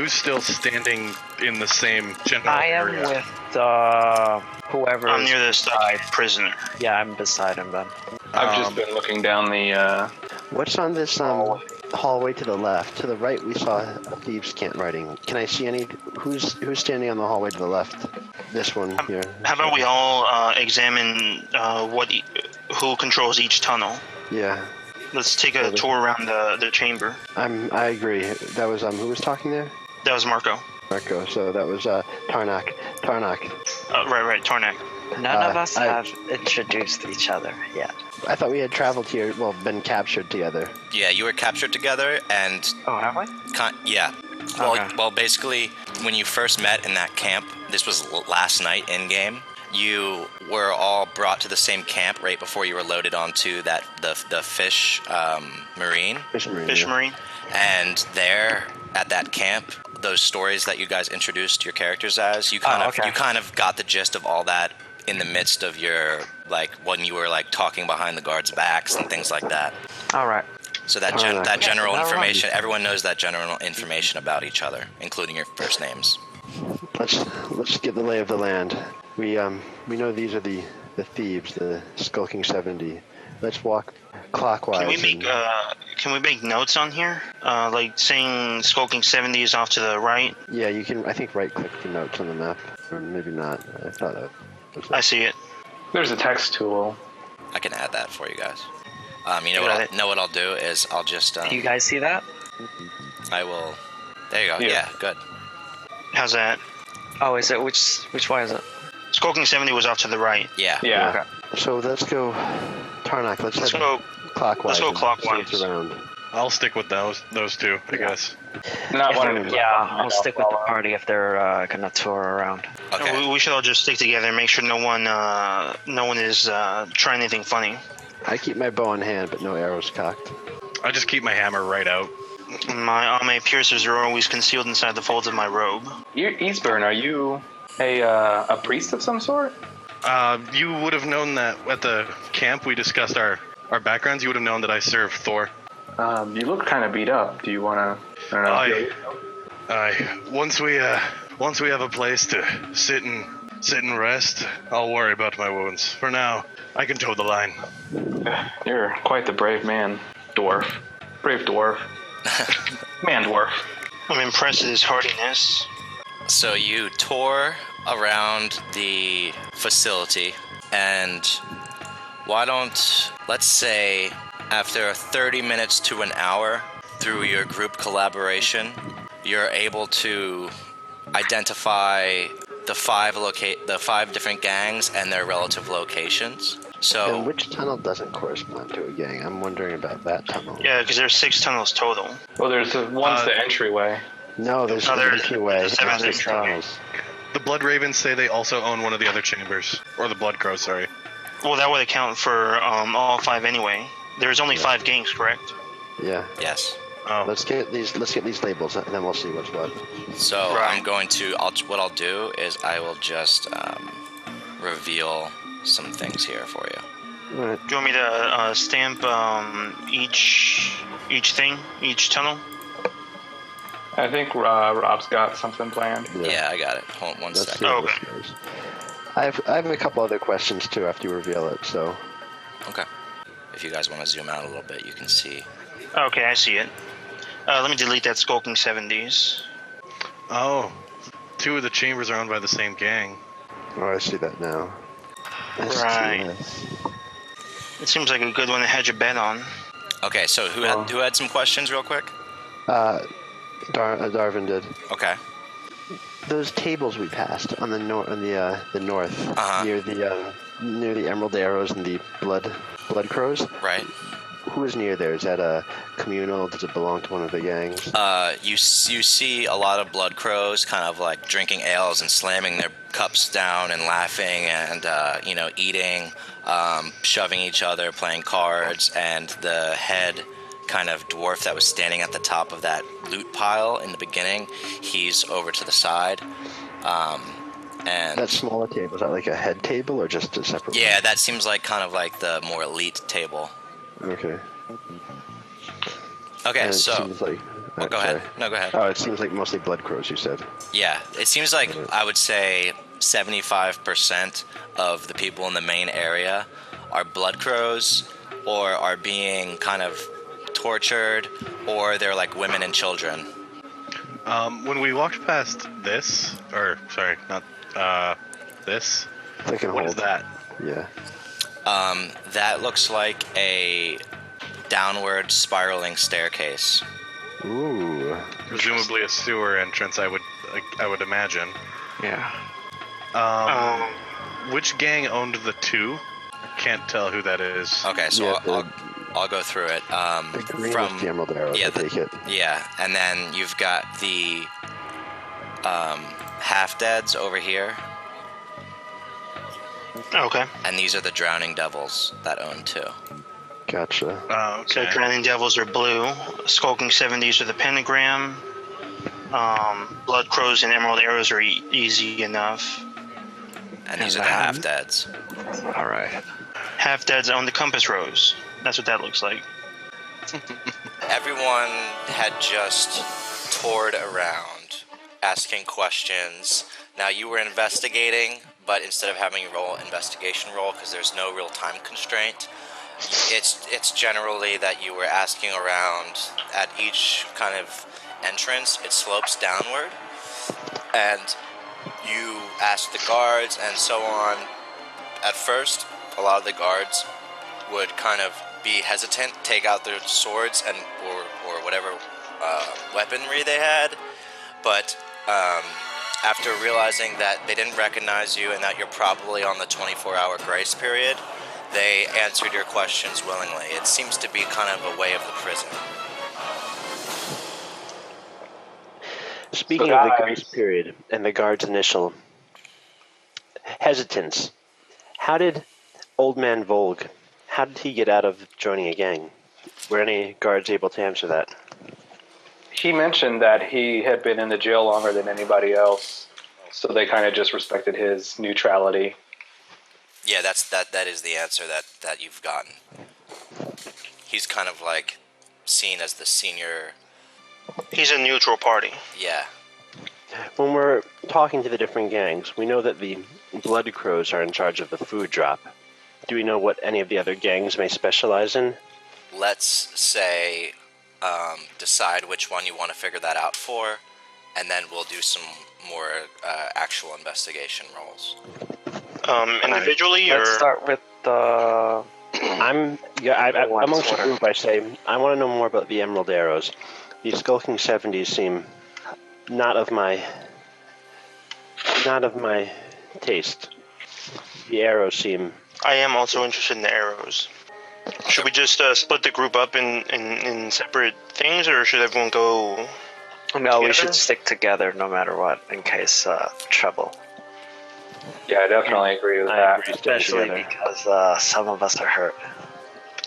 Who's still standing in the same general I am area? with whoever. I'm near the stuck prisoner. Yeah, I'm beside him then. I've just been looking down the. What's on this hallway to the left? To the right, we saw thieves' camp writing. Can I see any? Who's standing on the hallway to the left? This one here. How about we all examine who controls each tunnel? Yeah, Let's take a tour around the chamber. I agree. That was who was talking there? That was Marco. Marco. So that was Tarnak. Right, Tarnak. None of us I- have introduced each other yet. I thought we had traveled here. Well, been captured together. Yeah, you were captured together, and Oh, have we? yeah. Well, Okay. well, basically, when you first met in that camp, this was last night in game. You were all brought to the same camp right before you were loaded onto the fish marine. Fish Marine. Fish yeah. Marine. And there at that camp, those stories that you guys introduced your characters as, you kind of got the gist of all that in the midst of your when you were talking behind the guards' backs and things like that. All right. So that general information, everyone knows that general information about each other, including your first names. Let's get the lay of the land. We know these are the thieves, the skulking 70. Let's walk clockwise. Can we make notes on here? Like saying Skulking 70 is off to the right. Yeah, you can. I think right-click the notes on the map, or maybe not. I thought that was. I see it. There's a text tool. I can add that for you guys. You Got know what I'll do is I'll just Do you guys see that? I will. There you go. Yeah. Yeah, good. How's that? Oh, is it which way is it? Skulking 70 was off to the right. Yeah. Yeah. Okay. So let's go, Tarnak. Let's Let's head go. clockwise. let's go and clockwise. see what's around. I'll stick with those two, I guess. Not one. Yeah, I'll stick with the party if they're gonna tour around. Okay. We should all just stick together and make sure no one is trying anything funny. I keep my bow in hand, but no arrows cocked. I just keep my hammer right out. My piercers are always concealed inside the folds of my robe. Eastburn, are you a priest of some sort? You would have known that at the camp we discussed our backgrounds. You would have known that I serve Thor. You look kind of beat up. Do you want to? I don't know. Once we have a place to sit and rest, I'll worry about my wounds. For now, I can toe the line. You're quite the brave man, dwarf. Brave dwarf. Man dwarf. I'm impressed at his hardiness. So you tour around the facility, and let's say after 30 minutes to an hour through your group collaboration, you're able to identify the five different gangs and their relative locations. So And which tunnel doesn't correspond to a gang? I'm wondering about that tunnel. Yeah, because there's 6 tunnels total. Well, there's one's the entryway. No, there's No, an there's entryway. the seven There's entryway. tunnels. The Blood Ravens say they also own one of the other chambers, or the Blood Crow. Sorry. Well, that would account for all 5 anyway. There's only 5 gangs, correct? Yeah. yes. Oh, Let's get these labels, and then we'll see what's what. So Right. I'm going to. What I'll do is I will just reveal some things here for you. All right. Do you want me to stamp each tunnel? I think Rob's got something planned. Yeah, I got it. Hold on one Let's see second. how Okay. this goes. I have a couple other questions too after you reveal it. So Okay. If you guys want to zoom out a little bit, you can see. Okay, I see it. Let me delete that Skulking 70s. oh, 2 of the chambers are owned by the same gang. I see that now. Right. STS. It seems like a good one to hedge a bet on. Okay, so who had some questions real quick? Darvin did. Okay. Those tables we passed on the north, Uh-huh. near the Emerald Arrows and the Blood Crows. Right. Who is near there? Is that a communal? Does it belong to one of the gangs? You see a lot of blood crows kind of like drinking ales and slamming their cups down and laughing and eating, shoving each other, playing cards, and the head kind of dwarf that was standing at the top of that loot pile in the beginning, he's over to the side. And That smaller table, is that like a head table or just a separate yeah, that seems like kind of like the more elite table. one? Okay. Okay, And it so seems like Well, go ahead. No, go ahead. Oh, it seems like mostly blood crows, you said. Yeah, it seems like I would say 75% of the people in the main area are blood crows or are being kind of tortured, or they're like women and children. When we walked past this, or sorry, not this. Click and What hold. is that? Yeah. That looks like a downward spiraling staircase. Ooh. Presumably a sewer entrance, I would imagine. Yeah. Which gang owned the two? I can't tell who that is. Okay, so Yeah, I'll go through it. The green From with the emerald arrows, yeah, I take it. yeah, and then you've got the half-deads over here, Okay. and these are the drowning devils that own two. Gotcha. Oh, So okay. Drowning Devils are blue. Skulking 70s are the pentagram. Blood Crows and Emerald Arrows are easy enough. And these are the half-deads. All right. Half Deads own the Compass Rose. That's what that looks like. Everyone had just toured around, asking questions. Now you were investigating, but instead of having you roll investigation roll, because there's no real time constraint, it's generally that you were asking around at each kind of entrance. It slopes downward, and you ask the guards and so on. At first, a lot of the guards would kind of be hesitant, take out their swords and or whatever weaponry they had, but after realizing that they didn't recognize you and that you're probably on the 24-hour grace period, they answered your questions willingly. It seems to be kind of a way of the prison. Speaking So of the guys- grace period and the guard's initial hesitance, how did Old Man Volg, how did he get out of joining a gang? Were any guards able to answer that? He mentioned that he had been in the jail longer than anybody else, so they kind of just respected his neutrality. Yeah, that is the answer that you've gotten. He's kind of like seen as the senior. He's a neutral party. Yeah. When we're talking to the different gangs, we know that the Blood Crows are in charge of the food drop. Do we know what any of the other gangs may specialize in? Let's say decide which one you want to figure that out for, and then we'll do some more actual investigation rolls. Individually, Let's or start with the. Amongst the order. group, I say, I want to know more about the Emerald Arrows. These Skulking 70s seem not of my taste. The arrows seem... I am also interested in the arrows. Should we just split the group up in separate things, or should everyone go? No, we together? should stick together no matter what, in case trouble. Yeah, I definitely agree with I that. agree. Especially together. because some of us are hurt.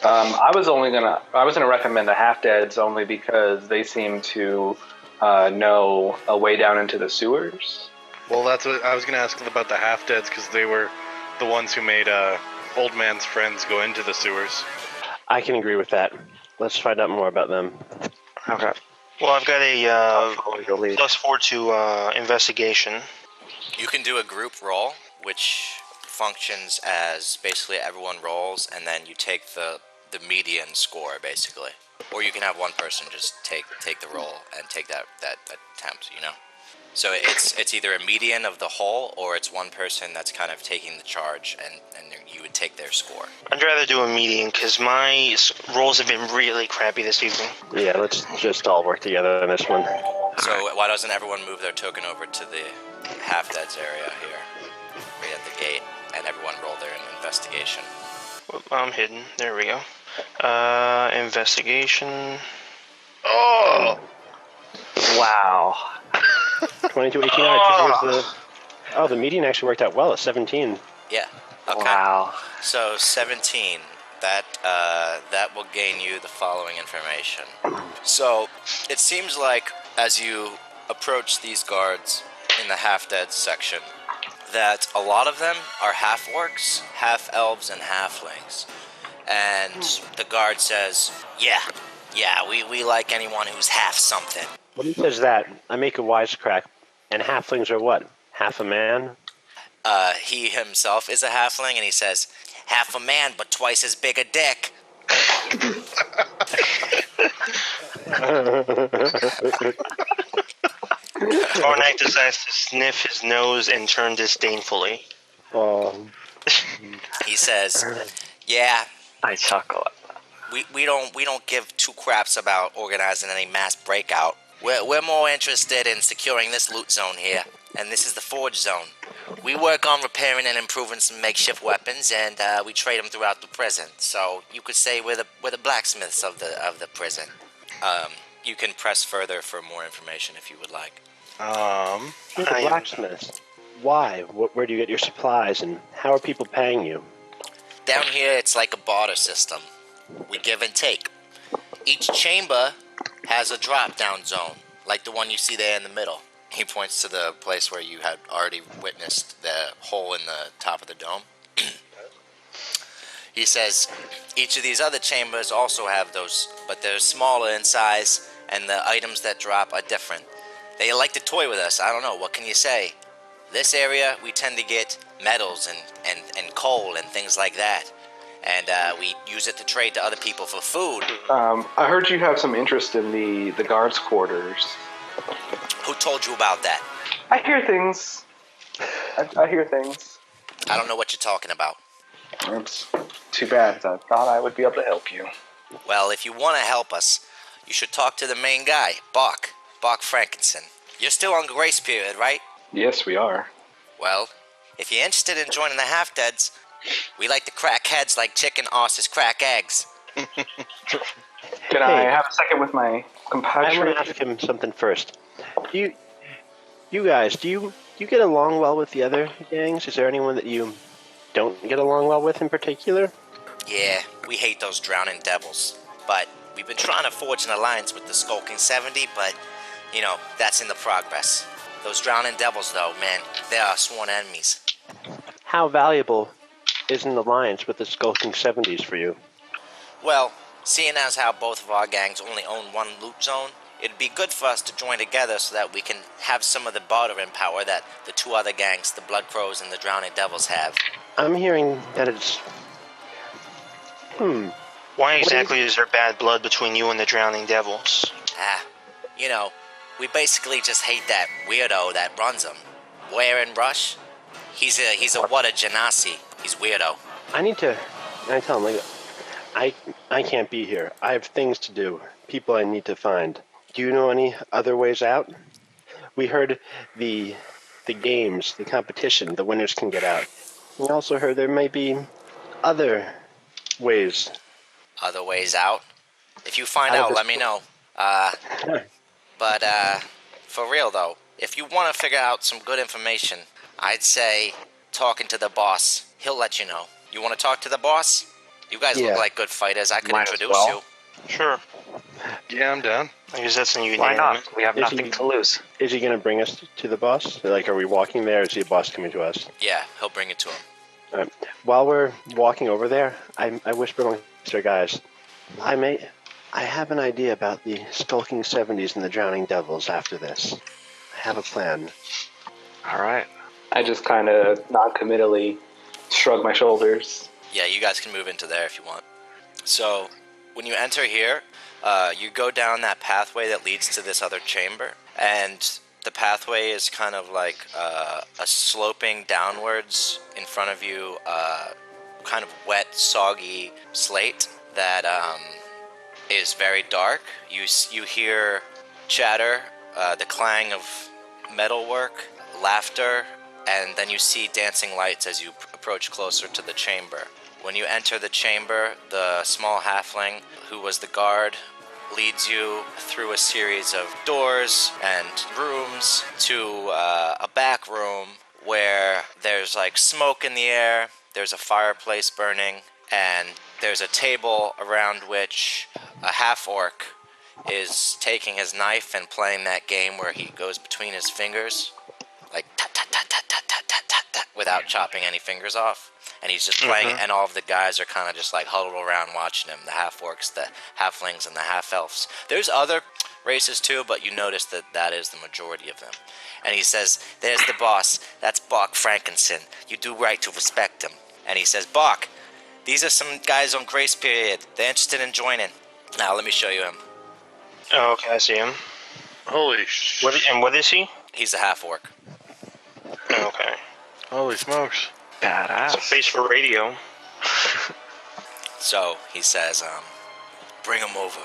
I was gonna recommend the half deads only because they seem to know a way down into the sewers. Well, that's what I was going to ask about the half-deads, because they were the ones who made Old Man's friends go into the sewers. I can agree with that. Let's find out more about them. Okay. Well, I've got a Follow your lead. +4 to investigation. You can do a group roll, which functions as basically everyone rolls, and then you take the median score, basically. Or you can have one person just take the roll and take that attempt, you know? So it's either a median of the whole, or it's one person that's kind of taking the charge, and you would take their score. I'd rather do a median because my rolls have been really crappy this evening. Yeah, let's just all work together on this one. So why doesn't everyone move their token over to the half-deads area here, right at the gate, and everyone roll their investigation? I'm hidden. There we go. Investigation. Oh! Wow. 22, 18 hours. So here's the median actually worked out well at 17. Yeah. Okay. Wow. So 17. That will gain you the following information. So it seems like as you approach these guards in the half-dead section, that a lot of them are half-orcs, half-elves, and halflings. And the guard says, yeah, Yeah, we like anyone who's half something. When he says that, I make a wisecrack. And halflings are what? Half a man? He himself is a halfling, and he says, half a man, but twice as big a dick. Thornak decides to sniff his nose and turn disdainfully. Oh, He says, yeah, I chuckle. we don't give two craps about organizing any mass breakout. We're more interested in securing this loot zone here, and this is the forge zone. We work on repairing and improving some makeshift weapons, and we trade them throughout the prison. So you could say we're the blacksmiths of the prison. You can press further for more information if you would like. you're the blacksmith. Why? Where do you get your supplies, and how are people paying you? Down here, it's like a barter system. We give and take. Each chamber has a drop-down zone, like the one you see there in the middle. He points to the place where you had already witnessed the hole in the top of the dome. He says, each of these other chambers also have those, but they're smaller in size, and the items that drop are different. They like to toy with us. I don't know, what can you say? This area, we tend to get metals and coal and things like that. And we use it to trade to other people for food. I heard you have some interest in the guards' quarters. Who told you about that? I hear things. I hear things. I don't know what you're talking about. It's too bad. I thought I would be able to help you. Well, if you want to help us, you should talk to the main guy, Bach Frankenson. You're still on grace period, right? Yes, we are. Well, if you're interested in joining the Half-Deads, we like to crack heads like chicken asses crack eggs. Can I have a second with my I want compatriot? to ask him something first. You guys, do you get along well with the other gangs? Is there anyone that you don't get along well with in particular? Yeah, we hate those drowning devils. But we've been trying to forge an alliance with the Skulking 70, but, you know, that's in the progress. Those drowning devils, though, man, they are sworn enemies. How valuable is an alliance with the Skulking 70s for you? Well, seeing as how both of our gangs only own one loot zone, it'd be good for us to join together so that we can have some of the bartering power that the two other gangs, the Blood Crows and the Drowning Devils, have. I'm hearing that it's... Why exactly is there bad blood between you and the Drowning Devils? You know, we basically just hate that weirdo that runs them. Ware and Rush? He's a what a genasi. He's weirdo. I tell him, like, I can't be here. I have things to do, people I need to find. Do you know any other ways out? We heard the games, the competition, the winners can get out. We also heard there might be other ways. Other ways out? If you find Out of out, this let me know. But for real though, if you want to figure out some good information, I'd say talking to the boss. He'll let you know. You want to talk to the boss? You guys Yeah. look like good fighters. I could Might as introduce well. you. Sure. Yeah, I'm down. I guess that's Why unanimous. not? We have Is nothing he- to lose. Is he going to bring us to the boss? Like, are we walking there, or is the boss coming to us? Yeah, he'll bring it to him. All right. While we're walking over there, I whisper amongst our guys, I have an idea about the Skulking 70s and the Drowning Devils after this. I have a plan. All right. I just kind of non-committally shrug my shoulders. Yeah, you guys can move into there if you want. So, when you enter here, you go down that pathway that leads to this other chamber, and the pathway is kind of like a sloping downwards in front of you, kind of wet, soggy slate that is very dark. You hear chatter, the clang of metalwork, laughter, and then you see dancing lights as you approach closer to the chamber. When you enter the chamber, the small halfling, who was the guard, leads you through a series of doors and rooms to a back room where there's like smoke in the air, there's a fireplace burning, and there's a table around which a half-orc is taking his knife and playing that game where he goes between his fingers, like tat tat tat tat tat tat tat tat tat, without chopping any fingers off. And and he's just playing it, and all of the guys are kind of just like huddled around watching him. The half-orcs, the halflings, and the half-elves. There's other races too, but you notice that is the majority of them. And he says, "There's the boss. That's Bach Frankenson. You do right to respect him." And he says, "Bach, these are some guys on grace period. They're interested in joining. Now let me show you him." Oh, okay, I see him. Holy sh! What is he? He's a half-orc. Okay. Holy smokes! It's a Badass. face for radio. So he says, "Bring him over."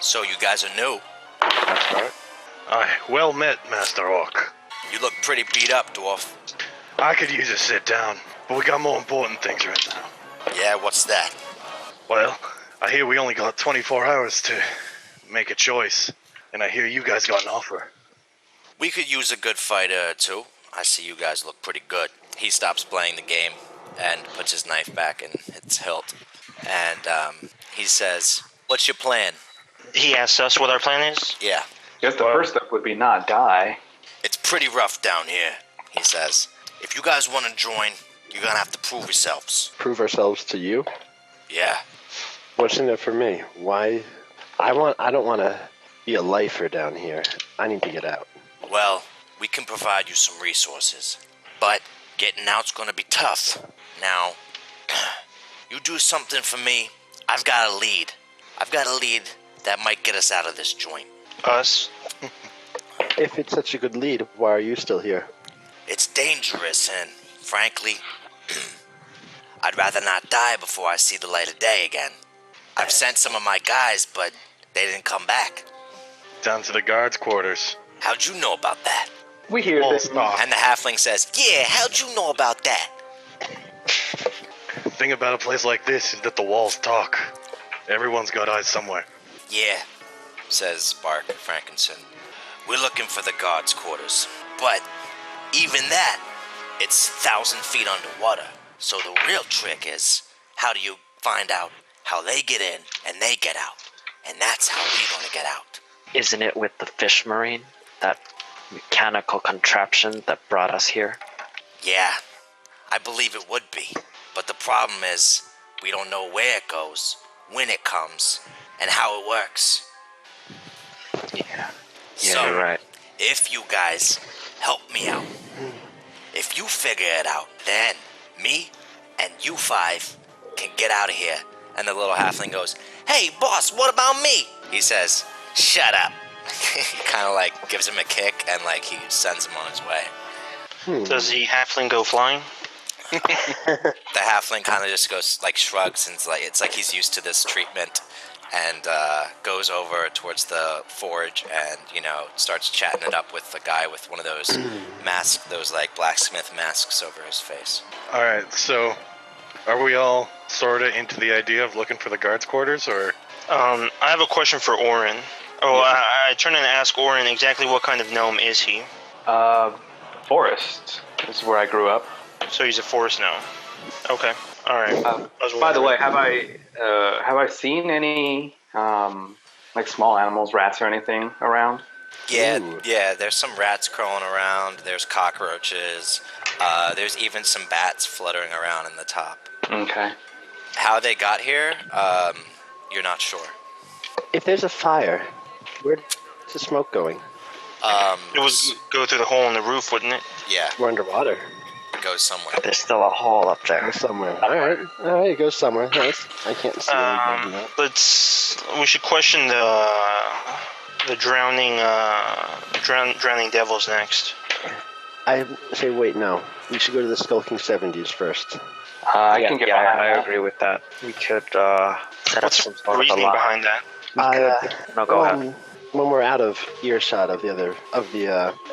So you guys are new. That's right. Aye, well met, Master Orc. You look pretty beat up, dwarf. I could use a sit down, but we got more important things right now. Yeah, what's that? Well, I hear we only got 24 hours to make a choice, and I hear you guys got an offer. We could use a good fighter or two. I see you guys look pretty good. He stops playing the game and puts his knife back in its hilt. And he says, "What's your plan?" He asks us what our plan is. Yeah. Guess the first step would be not die. "It's pretty rough down here," he says. "If you guys want to join, you're going to have to prove yourselves." Prove ourselves to you? Yeah. What's in it for me? Why? I don't want to be a lifer down here. I need to get out. Well, we can provide you some resources, but getting out's going to be tough. Now, you do something for me, I've got a lead. I've got a lead that might get us out of this joint. Us. If it's such a good lead, why are you still here? It's dangerous, and frankly, I'd rather not die before I see the light of day again. I've sent some of my guys, but they didn't come back. Down to the guards' quarters. How'd you know about that? We hear Well, this. stop. And the halfling says, "Yeah, how'd you know about that?" The thing about a place like this is that the walls talk. Everyone's got eyes somewhere. "Yeah," says Bark Frankenson. "We're looking for the guards' quarters. But even that, it's 1,000 feet underwater. So the real trick is, how do you find out how they get in and they get out? And that's how we're going to get out." Isn't it with the fish marine? That mechanical contraption that brought us here? Yeah, I believe it would be. But the problem is, we don't know where it goes, when it comes, and how it works. Yeah, So, you're right. if you guys help me out, if you figure it out, then me and you five can get out of here. And the little halfling goes, "Hey, boss, what about me?" He says, "Shut up." He kind of like gives him a kick and like he sends him on his way. Does the halfling go flying? The halfling kind of just goes like shrugs and it's like he's used to this treatment, and goes over towards the forge and starts chatting it up with the guy with one of those masks, those like blacksmith masks over his face. All right, so are we all sort of into the idea of looking for the guards' quarters, or? I have a question for Orin. Oh, I turn and ask Orin exactly what kind of gnome is he? Forest. This is where I grew up. So he's a forest gnome. Okay. All right. By the way, have I seen any like small animals, rats or anything around? Yeah, Ooh. yeah. There's some rats crawling around. There's cockroaches. There's even some bats fluttering around in the top. Okay. How they got here, you're not sure. If there's a fire, where's the smoke going? It would go through the hole in the roof, wouldn't it? Yeah, We're underwater. it goes somewhere. There's still a hole up It there. goes somewhere. All right, it goes somewhere. Nice. I can't see anything. We should question the drowning devils next. I say, wait, no. We should go to the Skulking 70s first. I can get behind I that. agree with that. We could set up What's some the sort of a reasoning line. behind that? No, go ahead. When we're out of earshot of the people, We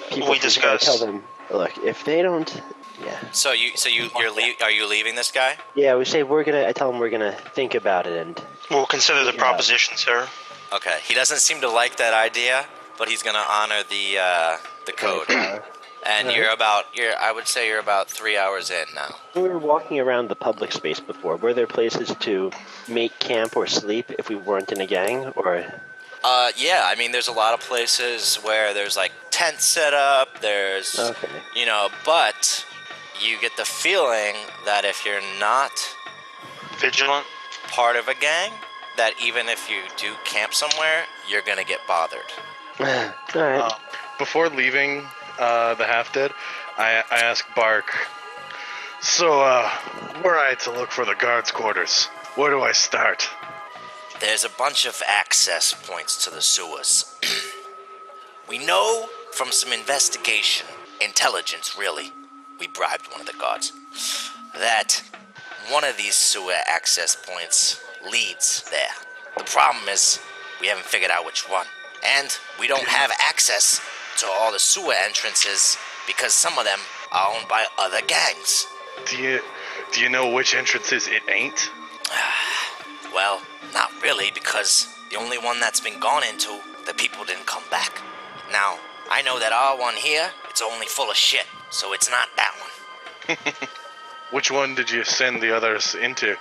from here, I discuss. tell them, look, if they don't, So are you leaving this guy? we say I tell them we're gonna think about it, and We'll consider the Yeah. proposition, sir. Okay. He doesn't seem to like that idea, but he's gonna honor the code. And I would say you're about 3 hours in now. we were walking around the public space before. Were there places to make camp or sleep if we weren't in a gang, or? Yeah, I mean, there's a lot of places where there's like tents set up. There's, Okay. but You get the feeling that if you're not Vigilant. part of a gang, that even if you do camp somewhere, you're gonna get bothered. Alright. Before leaving the Half Dead, I asked Bark, so, were I to look for the guards' quarters, where do I start? There's a bunch of access points to the sewers. We know from some investigation, intelligence really, we bribed one of the guards, that one of these sewer access points leads there. The problem is, we haven't figured out which one. And we don't have access to all the sewer entrances because some of them are owned by other gangs. Do you know which entrances it ain't? Well, not really, because the only one that's been gone into, the people didn't come back. Now, I know that our one here, it's only full of shit, so it's not that one. Which one did you send the others into?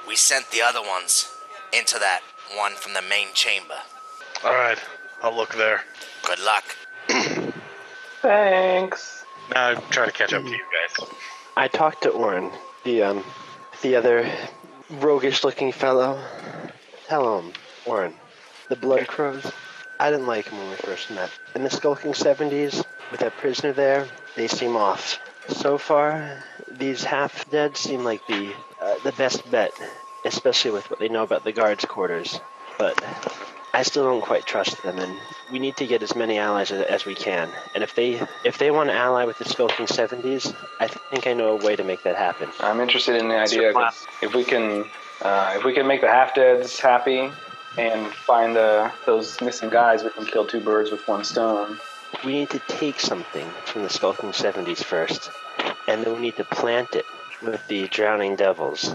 We sent the other ones into that one from the main chamber. Alright, I'll look there. Good luck. Thanks. Now I'm trying to catch up to you guys. I talked to Orin, the other roguish-looking fellow. Tell him, Orin, the Blood Crows, I didn't like him when we first met. In the Skulking 70s, with that prisoner there, they seem off. So far, these half-dead seem like the best bet, especially with what they know about the guards' quarters. But I still don't quite trust them, and we need to get as many allies as we can. And if they want to ally with the Skulking 70s, I think I know a way to make that happen. I'm interested in the idea, 'cause if we can make the half-deads happy and find those missing guys, we can kill two birds with one stone. We need to take something from the Skulking 70s first, and then we need to plant it with the Drowning Devils.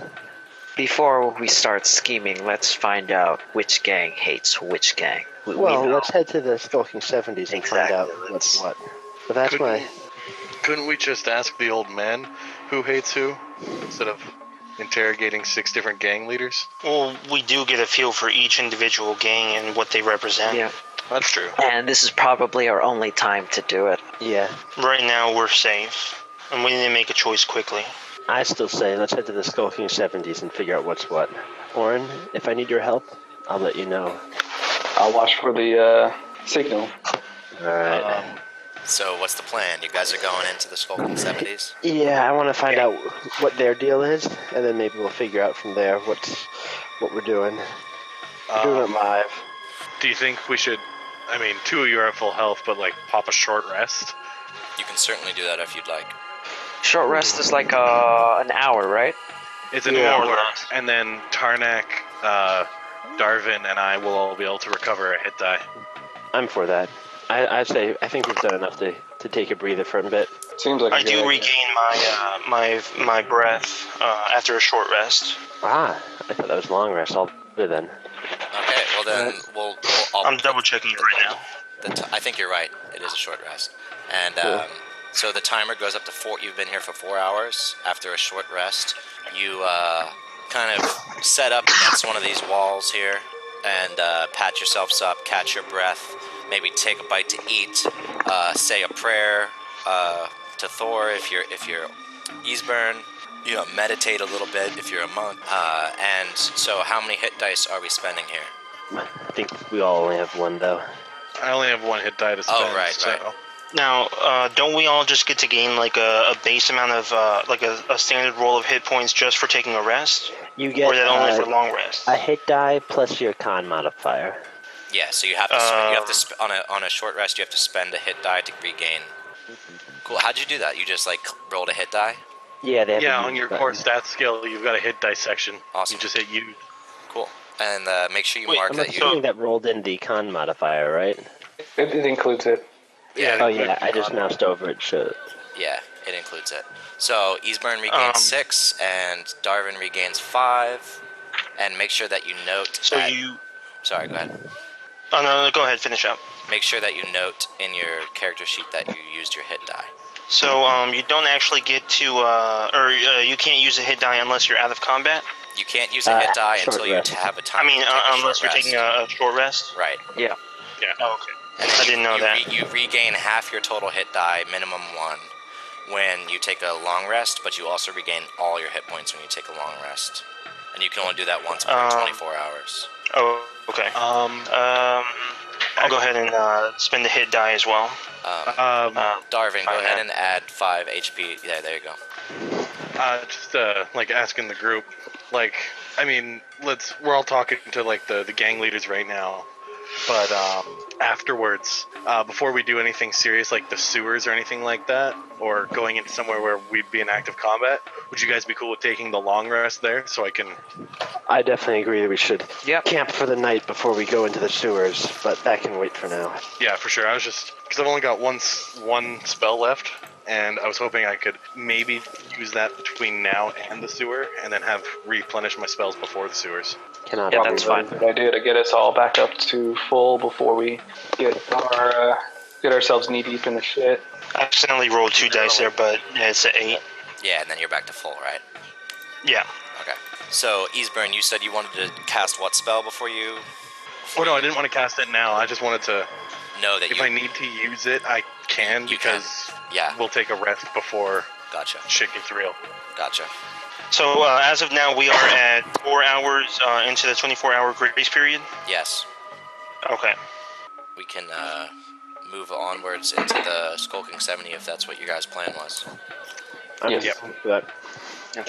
Before we start scheming, let's find out which gang hates which gang. We Well, know. let's head to the Skulking 70s and find Exactly, out what's let's- what. But that's Couldn't we just ask the old man who hates who, instead of interrogating 6 different gang leaders? Well, we do get a feel for each individual gang and what they represent. Yeah, That's true. and this is probably our only time to do it. Yeah. Right now, we're safe, and we need to make a choice quickly. I still say let's head to the Skulking 70s and figure out what's what. Orin, if I need your help, I'll let you know. I'll watch for the signal. Alright. So what's the plan? You guys are going into the Skulking 70s? Yeah, I want to find out what their deal is, and then maybe we'll figure out from there what we're doing. We're doing it live. Do you think we should, 2 of you are at full health, but pop a short rest? You can certainly do that if you'd like. Short rest is like an hour, right? It's an Yeah, hour, more or less. and then Tarnak, Darvin, and I will all be able to recover a hit die. I'm for that. I think we've done enough to take a breather for a bit. Seems like a I good do idea. regain my breath after a short rest. I thought that was long rest. I'll do it then. Okay, well then I'll I'm double checking it right now. I think you're right. It is a short rest. And Cool. so the timer goes up to 4. You've been here for 4 hours. After a short rest, you kind of set up against one of these walls here and pat yourselves up, catch your breath, maybe take a bite to eat, say a prayer to Thor if you're Eastburn. Meditate a little bit if you're a monk. And so how many hit dice are we spending here? I think we all only have one, though. I only have 1 hit die to spend. right. Now, don't we all just get to gain a base amount of a standard roll of hit points just for taking a rest, You get or is that only for long rest? a hit die plus your con modifier. Yeah, so you have to on a short rest you have to spend a hit die to regain. Cool. How'd you do that? You just rolled a hit die? Yeah, they have Yeah, a on your button. core stat skill, you've got a hit dice section. Awesome. You just hit use. Cool. And make sure you Wait, mark I'm that assuming that rolled in the con modifier, right? It includes it. Oh yeah, I just moused over it. So Yeah, it includes it. So Eastburn regains 6 and Darvin regains 5. And make sure that you note So that... you. Sorry, go ahead. Oh no, go ahead, finish up. Make sure that you note in your character sheet that you used your hit die. So you don't actually get to, you can't use a hit die unless you're out of combat. You can't use a hit die short until you rest. have a time. to take a Unless short you're taking rest. a short rest. Right. Yeah. Oh, okay. And I didn't know that. You regain half your total hit die, minimum 1, when you take a long rest, but you also regain all your hit points when you take a long rest. And you can only do that once per 24 hours. Oh, okay. I'll go ahead and spend the hit die as well. Darvin, go ahead and add 5 HP. Yeah, there you go. Just like asking the group, like, I mean, we're all talking to like the gang leaders right now, but afterwards, before we do anything serious like the sewers or anything like that, or going into somewhere where we'd be in active combat, would you guys be cool with taking the long rest there so I can? I definitely agree that we should Yep. camp for the night before we go into the sewers, but that can wait for now. Yeah, for sure. I was just because I've only got one spell left, and I was hoping I could maybe use that between now and the sewer, and then have replenish my spells before the sewers. Cannot. Yeah, agree that's more. fine. Good idea to get us all back up to full before we get ourselves knee deep in the shit. I accidentally rolled 2 dice there, but it's an 8. Yeah, and then you're back to full, right? Yeah. Okay. So, Easeburn, you said you wanted to cast what spell before you... Oh no, I didn't want to cast it now. I just wanted to. know that If you... I need to use it, I can You can. because Yeah, we'll take a rest before gotcha. shit gets real. Gotcha. So as of now, we are at 4 hours into the 24-hour grace period. Yes. Okay. We can move onwards into the Skulking 70 if that's what your guys' plan was. I'm Yes. just for that.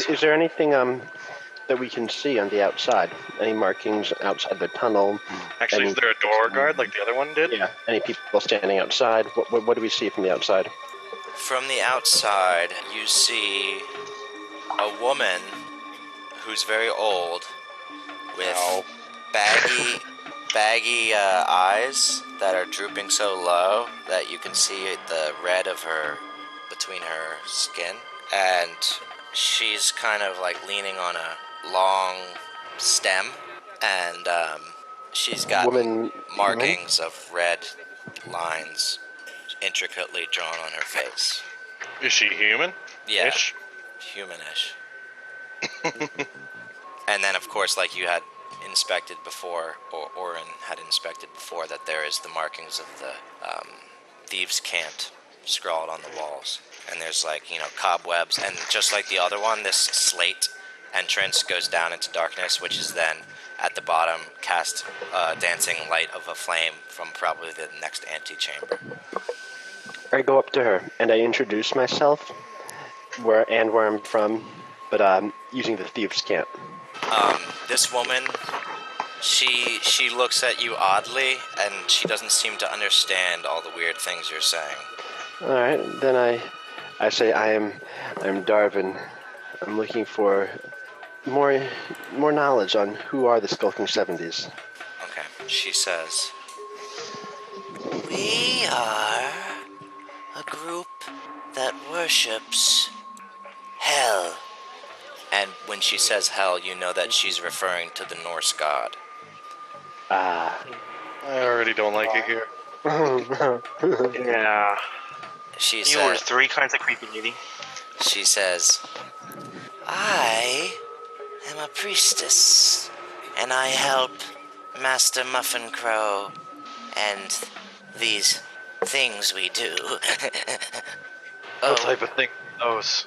Is there anything that we can see on the outside? Any markings outside the tunnel? Actually, is there a door guard like the other one did? Yeah. Any people standing outside? What do we see from the outside? From the outside, you see a woman who's very old with baggy eyes that are drooping so low that you can see the red of her between her skin. And she's kind of like leaning on a long stem, and she's got Woman. markings of red lines intricately drawn on her face. Is she human? Yeah, Ish? humanish. And then, of course, like you had inspected before, or Orin had inspected before, that there is the markings of the thieves' cant scrawled on the walls. And there's like, cobwebs. And just like the other one, this slate entrance goes down into darkness, which is then at the bottom cast dancing light of a flame from probably the next antechamber. I go up to her and I introduce myself, where I'm from, but using the thieves' cant. This woman, she looks at you oddly, and she doesn't seem to understand all the weird things you're saying. All right, then I say I'm Darvin. I'm looking for more knowledge on who are the Skulking 70s. Okay, she says, "We are a group that worships hell." And when she says hell, you know that she's referring to the Norse god. Ah. I already don't like it here. Yeah. She You were says, 3 kinds of creepy, lady. she says, "I am a priestess, and I help Master Muffin Crow and these things we do." What type of thing are those?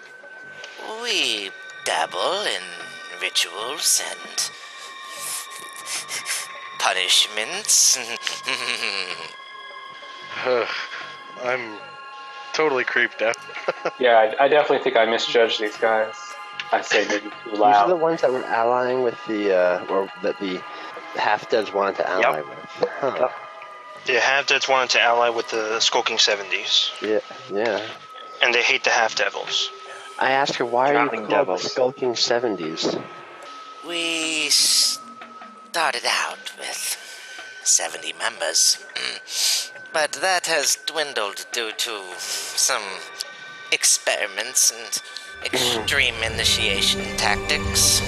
We dabble in rituals and punishments. I'm totally creeped out. Yeah, I definitely think I misjudged these guys. I say maybe too These are the loud. ones that were allying with or that the half-deads wanted to ally with. Huh. Yep. The half-deads wanted to ally with the Skulking 70s, Yeah. and they hate the half-devils. I asked her, why are you Drowning called devils. the Skulking 70s? We started out with 70 members, but that has dwindled due to some experiments and extreme initiation tactics.